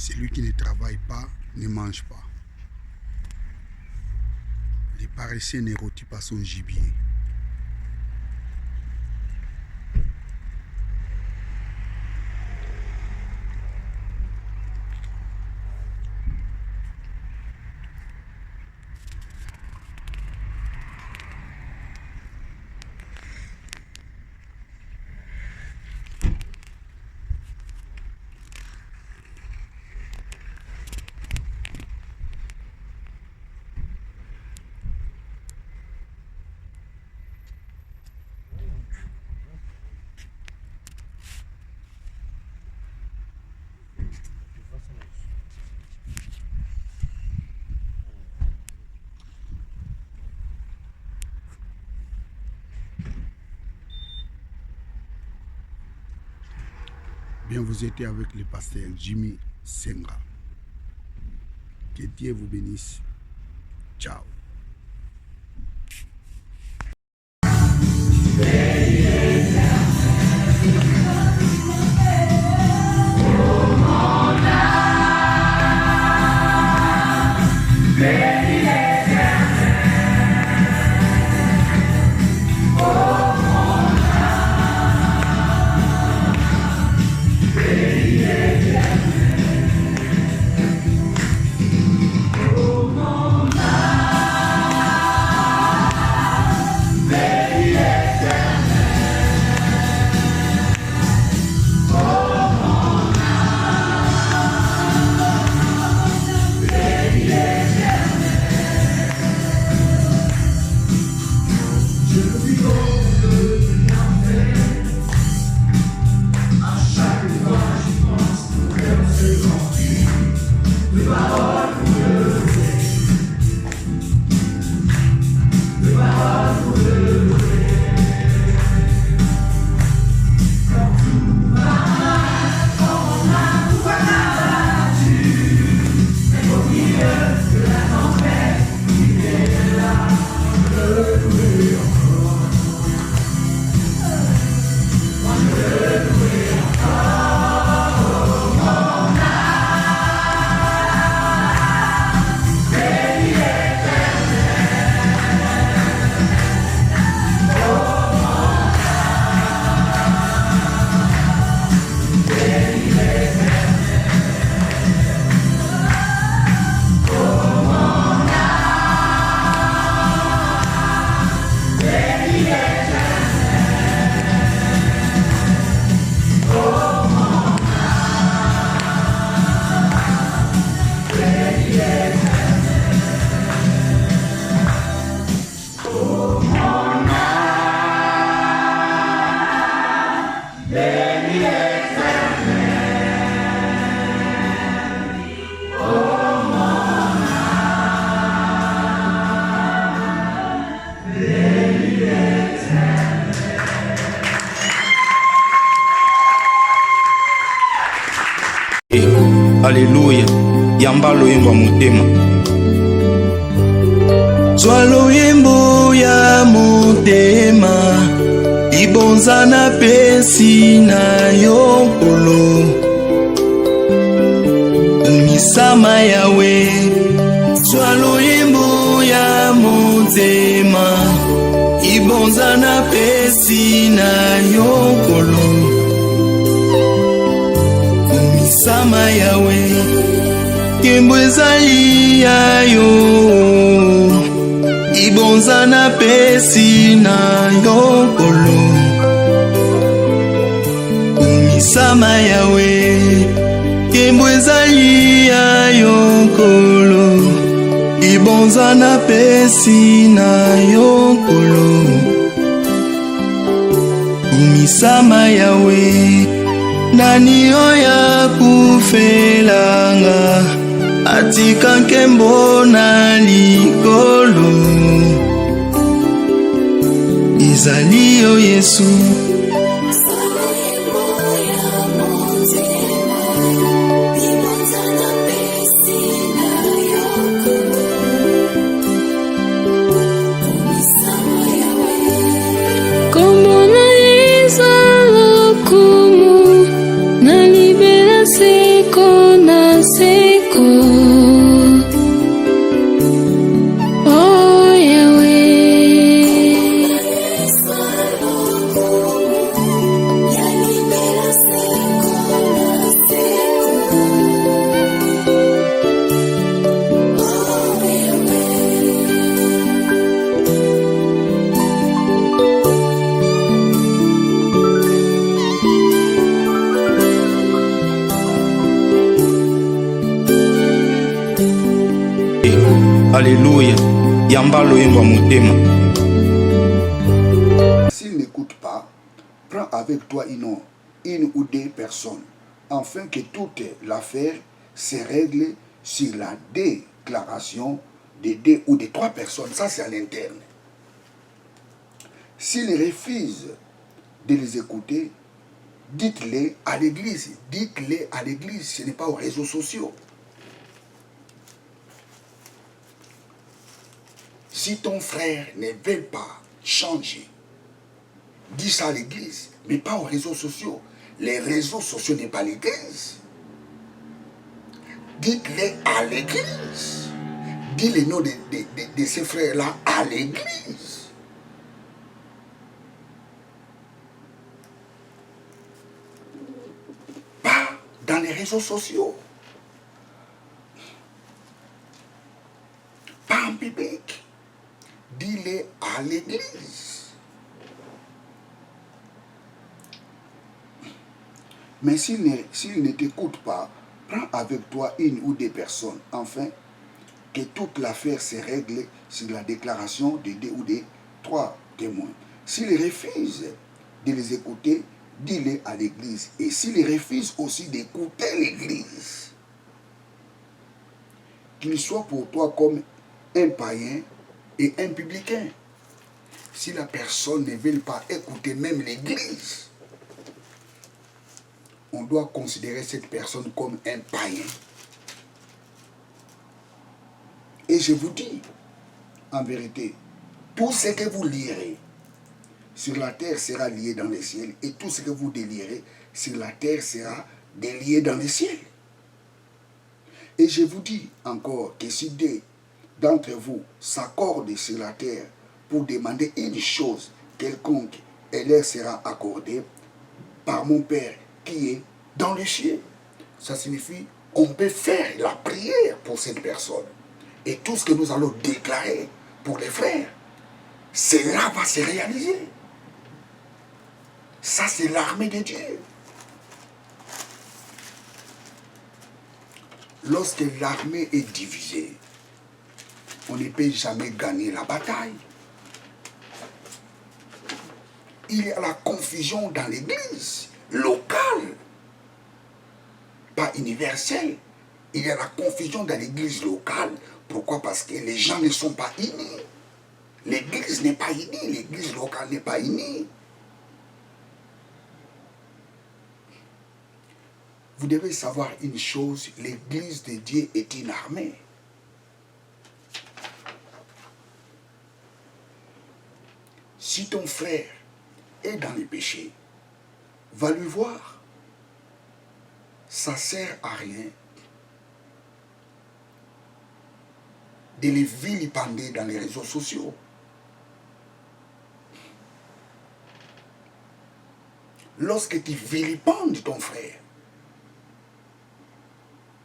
Celui qui ne travaille pas ne mange pas. Le paresseux ne rôtit pas son gibier. Bien, vous étiez avec le pasteur Jimmy Senga. Que Dieu vous bénisse. Ciao. Alléluia, yamba loyembo motema. Zwa loyembo ya motema, ibonza na pesi na yokolo. Umisama yawe, zwa loyembo ya motema, ibonza na pesi na yokolo. Sama yawe kembo ezali yayo ibonza na pesi na yokolo. Umisama yawe kembo ezali yayo kolo ibonza na pesi na yokolo. Umisama yawe nani oya kufelanga atika nkembo na likolo. Ezali yo Yesu na Alléluia. Yamba loyemba motema. S'il n'écoute pas, prends avec toi une ou deux personnes, afin que toute l'affaire se règle sur la déclaration de deux ou de trois personnes. Ça, c'est à l'interne. S'ils refusent de les écouter, dites-les à l'église. Dites-les à l'église, ce n'est pas aux réseaux sociaux. Si ton frère ne veut pas changer, dis ça à l'église, mais pas aux réseaux sociaux. Les réseaux sociaux n'est pas l'église. Dites-les à l'église. Dis les noms de ces frères-là à l'église. Pas dans les réseaux sociaux. Pas en public. Dis-les à l'église. Mais s'il ne t'écoute pas, prends avec toi une ou deux personnes, afin que toute l'affaire se règle sur la déclaration de deux ou de trois témoins. S'ils refusent de les écouter, dis-les à l'église. Et s'ils refusent aussi d'écouter l'église, qu'il soit pour toi comme un païen et un publicain. Si la personne ne veut pas écouter même l'église, on doit considérer cette personne comme un païen. Et je vous dis, en vérité, tout ce que vous lirez sur la terre sera lié dans les ciels, et tout ce que vous délirez sur la terre sera délié dans les ciels. Et je vous dis encore que si deux d'entre vous s'accordent sur la terre pour demander une chose quelconque, elle leur sera accordée par mon Père qui est dans les cieux. Ça signifie qu'on peut faire la prière pour cette personne. Et tout ce que nous allons déclarer pour les frères, cela va se réaliser. Ça, c'est l'armée de Dieu. Lorsque l'armée est divisée, on ne peut jamais gagner la bataille. Il y a la confusion dans l'église locale, pas universelle. Il y a la confusion dans l'église locale. Pourquoi? Parce que les gens ne sont pas unis. L'église n'est pas unie, l'église locale n'est pas unie. Vous devez savoir une chose, l'église de Dieu est une armée. Si ton frère est dans les péchés, va lui voir. Ça ne sert à rien de les vilipender dans les réseaux sociaux. Lorsque tu vilipendes ton frère,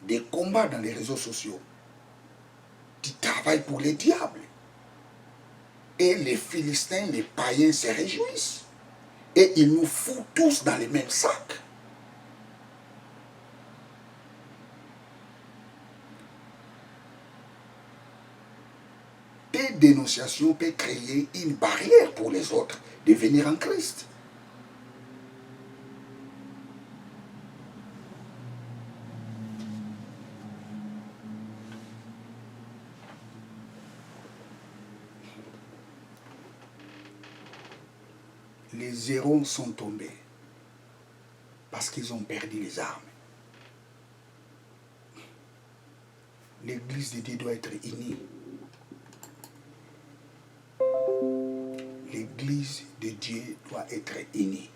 des combats dans les réseaux sociaux, tu travailles pour les diables. Et les Philistins, les païens se réjouissent. Et ils nous foutent tous dans les mêmes sacs. Tes dénonciations peuvent créer une barrière pour les autres de venir en Christ. Les hérons sont tombés parce qu'ils ont perdu les armes. L'église de Dieu doit être unie. L'église de Dieu doit être unie.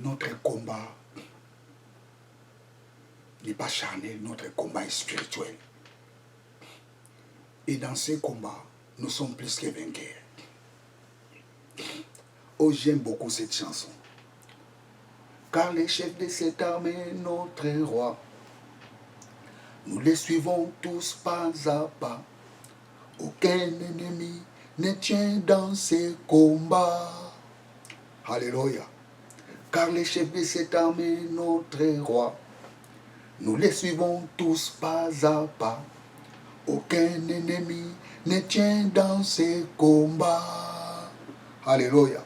Notre combat n'est pas charnel, notre combat est spirituel. Et dans ces combats, nous sommes plus que vainqueurs. Oh, j'aime beaucoup cette chanson. Car les chefs de cette armée est notre roi. Nous les suivons tous pas à pas. Aucun ennemi ne tient dans ces combats. Alléluia. Car les chefs de cette armée est notre roi. Nous les suivons tous pas à pas. Aucun ennemi ne tient dans ces combats. Alléluia.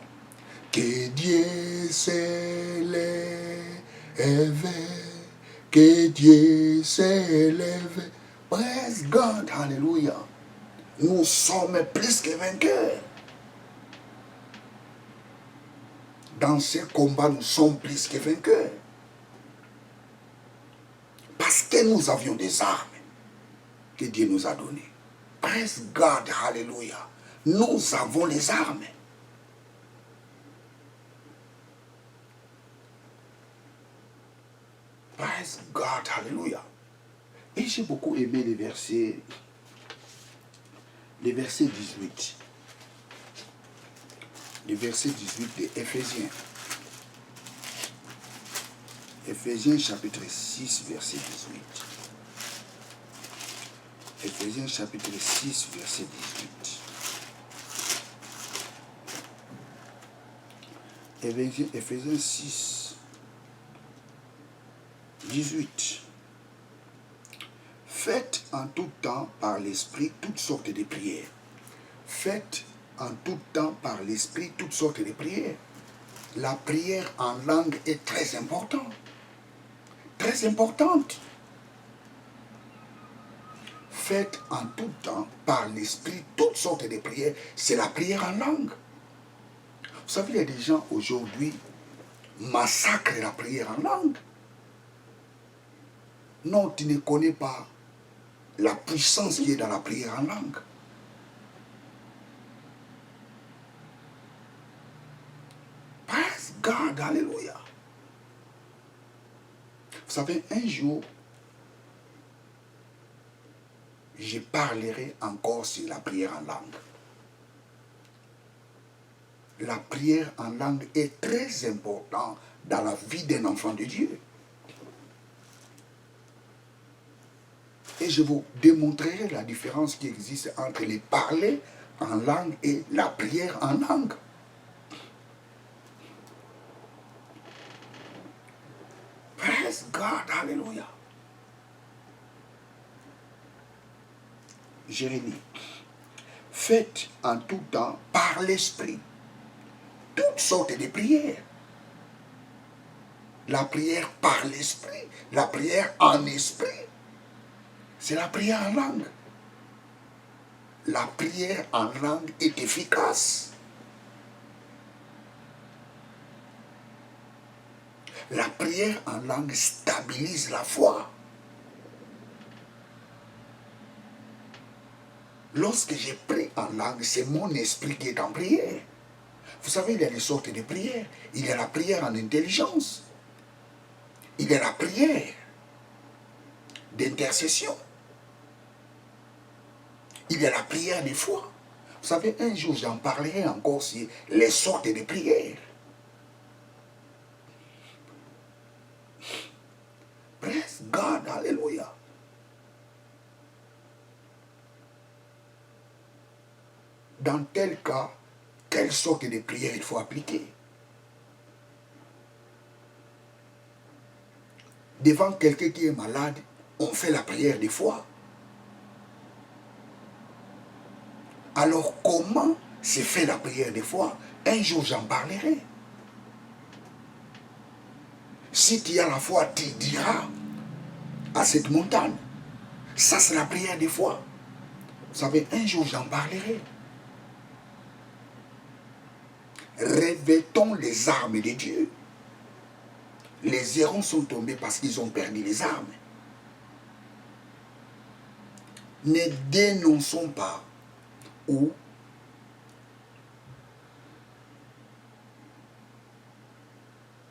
Que Dieu s'élève, que Dieu s'élève. Praise God, alléluia. Nous sommes plus que vainqueurs. Dans ce combat, nous sommes plus que vainqueurs. Parce que nous avions des armes que Dieu nous a données. Praise God, alléluia. Nous avons les armes. Praise God, alléluia. Et j'ai beaucoup aimé les versets 18. Le verset 18 de Éphésiens. Éphésiens chapitre 6, verset 18. Éphésiens chapitre 6, verset 18. Éphésiens 6, 18. Faites en tout temps par l'Esprit toutes sortes de prières. Faites en tout temps par l'Esprit toutes sortes de prières. La prière en langue est très importante. Très importante. Faites en tout temps par l'Esprit toutes sortes de prières. C'est la prière en langue. Vous savez, il y a des gens aujourd'hui massacrent la prière en langue. Non, tu ne connais pas la puissance qui est dans la prière en langue. Praise God, alléluia. Vous savez, un jour, je parlerai encore sur la prière en langue. La prière en langue est très importante dans la vie d'un enfant de Dieu. Et je vous démontrerai la différence qui existe entre les parler en langue et la prière en langue. Praise God, alléluia. Jérémie, faites en tout temps par l'Esprit toutes sortes de prières. La prière par l'Esprit, la prière en esprit, c'est la prière en langue. La prière en langue est efficace. La prière en langue stabilise la foi. Lorsque je prie en langue, c'est mon esprit qui est en prière. Vous savez, il y a des sortes de prières. Il y a la prière en intelligence. Il y a la prière d'intercession. Il y a la prière de foi. Vous savez, un jour, j'en parlerai encore sur les sortes de prières. Praise God, alléluia. Dans tel cas, quelle sorte de prière il faut appliquer? Devant quelqu'un qui est malade, on fait la prière de foi. Alors comment se fait la prière de foi? Un jour j'en parlerai. Si tu as la foi, tu diras à cette montagne. Ça c'est la prière de foi. Vous savez, un jour j'en parlerai. Revêtons les armes de Dieu. Les hérons sont tombés parce qu'ils ont perdu les armes. Ne dénonçons pas ou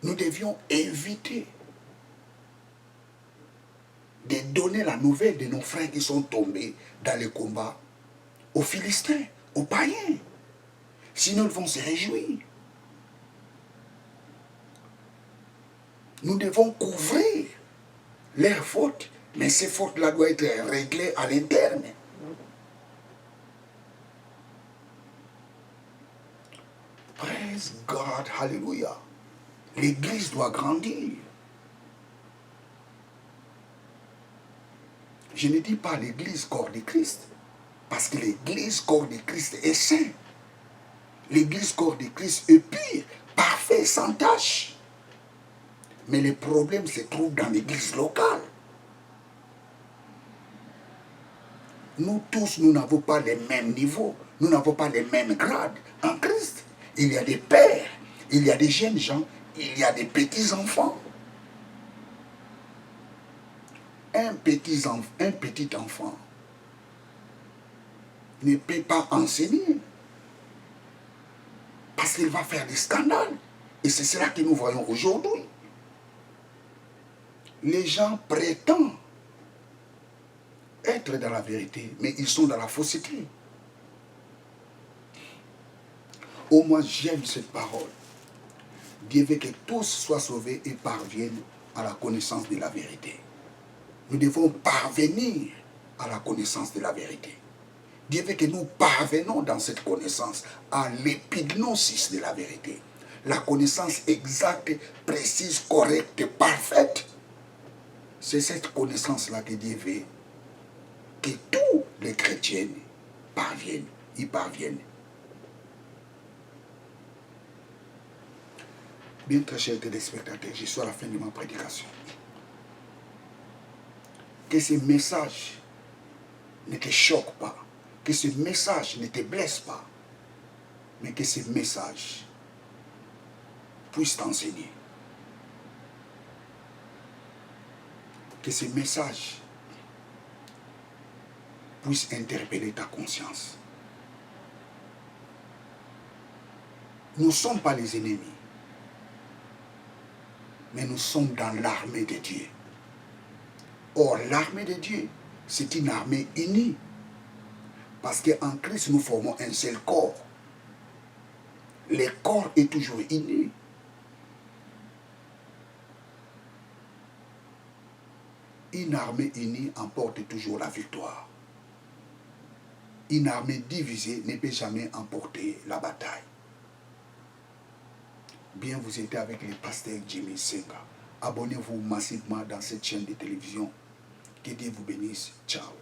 nous devions éviter donner la nouvelle de nos frères qui sont tombés dans le combat aux Philistins, aux païens. Sinon, ils vont se réjouir. Nous devons couvrir leurs fautes, mais ces fautes-là doivent être réglées à l'interne. Praise God, hallelujah. L'église doit grandir. Je ne dis pas l'église corps de Christ, parce que l'église corps de Christ est saint. L'église corps de Christ est pure, parfait, sans tache. Mais le problème se trouve dans l'église locale. Nous tous, nous n'avons pas les mêmes niveaux, nous n'avons pas les mêmes grades en Christ. Il y a des pères, il y a des jeunes gens, il y a des petits-enfants. Un petit enfant ne peut pas enseigner parce qu'il va faire des scandales. Et c'est cela que nous voyons aujourd'hui. Les gens prétendent être dans la vérité, mais ils sont dans la fausseté. Au moins, j'aime cette parole. Dieu veut que tous soient sauvés et parviennent à la connaissance de la vérité. Nous devons parvenir à la connaissance de la vérité. Dieu veut que nous parvenons dans cette connaissance à l'épignosis de la vérité. La connaissance exacte, précise, correcte, parfaite. C'est cette connaissance-là que Dieu veut que tous les chrétiens parviennent, y parviennent. Bien, très chers téléspectateurs, je suis à la fin de ma prédication. Que ce message ne te choque pas, que ce message ne te blesse pas, mais que ce message puisse t'enseigner. Que ce message puisse interpeller ta conscience. Nous ne sommes pas les ennemis, mais nous sommes dans l'armée de Dieu. Or, l'armée de Dieu, c'est une armée unie. Parce qu'en Christ, nous formons un seul corps. Le corps est toujours uni. Une armée unie emporte toujours la victoire. Une armée divisée ne peut jamais emporter la bataille. Bien, vous étiez avec le pasteur Jimmy Senga. Abonnez-vous massivement dans cette chaîne de télévision. Que Dieu vous bénisse. Ciao.